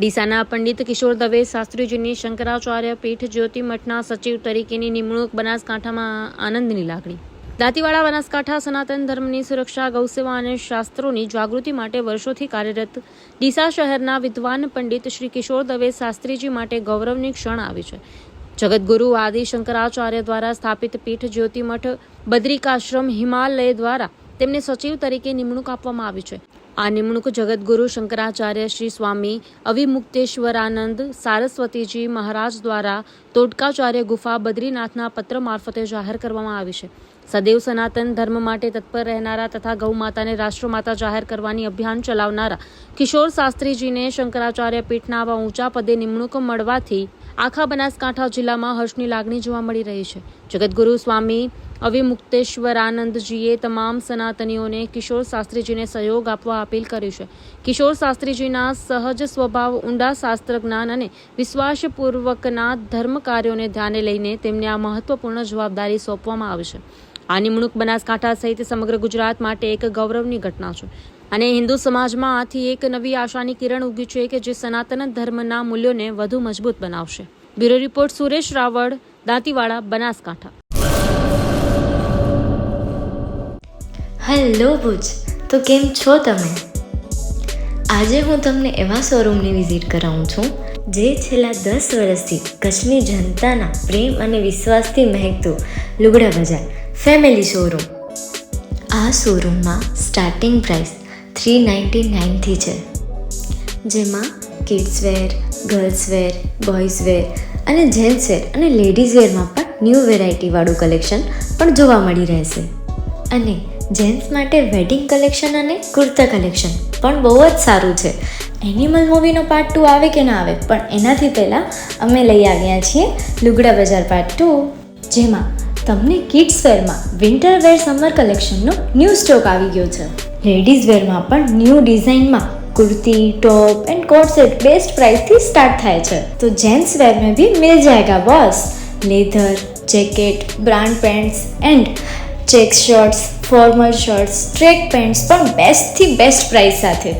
ડીસાના પંડિત કિશોર દવે શાસ્ત્રીજીની શંકરાચાર્ય પીઠ જ્યોતિ મઠના સચિવ તરીકેની નિમણૂક. બનાસકાંઠામાં આનંદની લાગણી. દાંતીવાડા બનાસકાંઠા સનાતન ધર્મની સુરક્ષા, ગૌસેવા અને શાસ્ત્રોની જાગૃતિ માટે વર્ષોથી કાર્યરત ડીસા શહેરના વિદ્વાન પંડિત શ્રી કિશોર દવે શાસ્ત્રીજી માટે ગૌરવની ક્ષણ આવી છે. જગતગુરુ આદિ શંકરાચાર્ય દ્વારા સ્થાપિત પીઠ જ્યોતિ મઠ બદ્રિકાશ્રમ હિમાલય દ્વારા તેમને સચિવ તરીકે નિમણૂક આપવામાં આવી છે. આ નિમણૂક જગતગુરુ શંકરાચાર્ય શ્રી સ્વામી અવિમુક્તેશ્વરાનંદ સારસ્વતીજી મહારાજ દ્વારા તોડકાચાર્ય ગુફા બદ્રીનાથના પત્ર મારફતે જાહેર કરવામાં આવી છે. સદૈવ સનાતન ધર્મ માટે તત્પર રહેનારા તથા ગૌ માતાને રાષ્ટ્રમાતા જાહેર કરવાની અભિયાન ચલાવનારા કિશોર શાસ્ત્રીજીને શંકરાચાર્ય પીઠના આવા ઊંચા પદે નિમણૂક મળવાથી આખા બનાસકાંઠા જિલ્લામાં હર્ષની લાગણી જોવા મળી રહી છે. જગતગુરુ સ્વામી અવિમુક્તેશ્વરાનંદજીએ તમામ સનાતનીઓને કિશોર શાસ્ત્રીજીને સહયોગ આપવા અપીલ કરી છે. કિશોર શાસ્ત્રીજીના સહજ સ્વભાવ, ઊંડા શાસ્ત્ર જ્ઞાન અને વિશ્વાસપૂર્વકના ધર્મ કાર્યોને ધ્યાને લઈને તેમને આ મહત્વપૂર્ણ જવાબદારી સોંપવામાં આવી છે. આ નિમણૂક બનાસકાંઠા સહિત સમગ્ર ગુજરાત માટે એક ગૌરવની ઘટના છે અને હિન્દુ સમાજમાં આથી એક નવી આશાની કિરણ ઉગી છે કે જે સનાતન ધર્મના મૂલ્યોને વધુ મજબૂત બનાવશે. Bureau report Suresh Raval, Dantiwada, Banaskantha. Hello Bhuj, તો કેમ છો તમે? આજે હું તમને એવા શોરૂમની વિઝિટ કરાવું છું જે છેલ્લા 10 વર્ષથી કચ્છની જનતાના પ્રેમ અને વિશ્વાસથી મહેકતું લુગડા બજાર ફેમિલી શોરૂમ. આ શોરૂમમાં સ્ટાર્ટિંગ પ્રાઇસ 399થી છે, જેમાં kids wear, girls wear, boys wear અને જેન્ટ્સ વેર અને લેડીઝ વેરમાં પણ ન્યૂ વેરાયટીવાળું કલેક્શન પણ જોવા મળી રહેશે. અને જેન્ટ્સ માટે વેડિંગ કલેક્શન અને કુર્તા કલેક્શન પણ બહુ જ સારું છે. એનિમલ મૂવીનો પાર્ટ 2 આવે કે ના આવે, પણ એનાથી પહેલાં અમે લઈ આવ્યા છીએ લુગડા બજાર પાર્ટ 2, જેમાં તમને કિડ્સ વેરમાં વિન્ટર વેર સમર કલેક્શનનો ન્યૂ સ્ટોક આવી ગયો છે. લેડીઝ વેરમાં પણ ન્યૂ ડિઝાઇનમાં kurti, top and coat set best price थी स्टार्ट થાય છે. तो जेंट्स वेयर में भी मिल जाएगा boss. Leather, jacket, brand pants and check shirts, formal shirts, track pants પણ બેસ્ટ થી બેસ્ટ પ્રાઇસ સાથે.